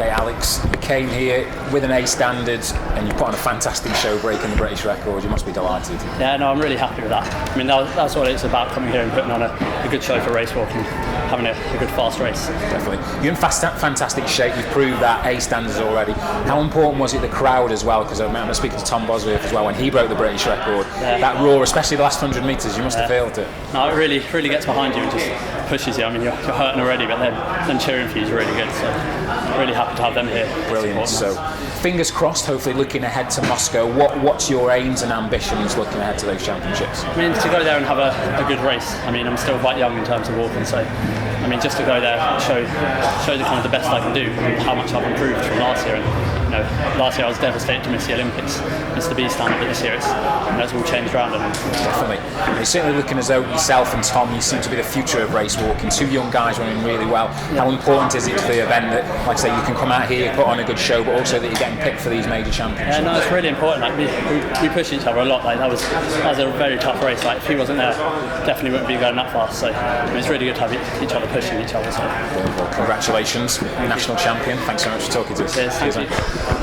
Hey Alex, you came here with an A standard and you put on a fantastic show breaking the British record. You must be delighted. Yeah, no, I'm really happy with that. I mean, that's what it's about, coming here and putting on a good show for race walking, having a good fast race. Definitely. You're in fantastic shape. You've proved that A standards already. How important was it the crowd as well? Because I remember speaking to Tom Bosworth as well when he broke the British record. Yeah. That roar, especially the last 100 metres, you must have felt it. No, it really gets behind you and just pushes you. I mean, you're hurting already, but then cheering for you is really good. So really happy to have them here. Brilliant. So fingers crossed, hopefully looking ahead to Moscow. What's your aims and ambitions looking ahead to those championships? I mean, to go there and have a good race. I mean, I'm still quite young in terms of walking, so I mean, just to go there and show the kind of the best I can do and how much I've improved from last year. And you know, last year I was devastated to miss the Olympics, miss the B standard, but this year it's all changed around. And definitely, you're certainly looking as though yourself and Tom, you seem to be the future of race walking. Two young guys running really well. Yeah. How important is it to the event that, like I say, you can come out here, put on a good show, but also that you're getting picked for these major championships? Yeah, no, it's really important. Like we push each other a lot. Like that was a very tough race. Like if he wasn't there, definitely wouldn't be going that fast. So I mean, it's really good to have each other pushing each other. So. Well, congratulations, national champion. Thanks so much for talking to us. Cheers. Thank you.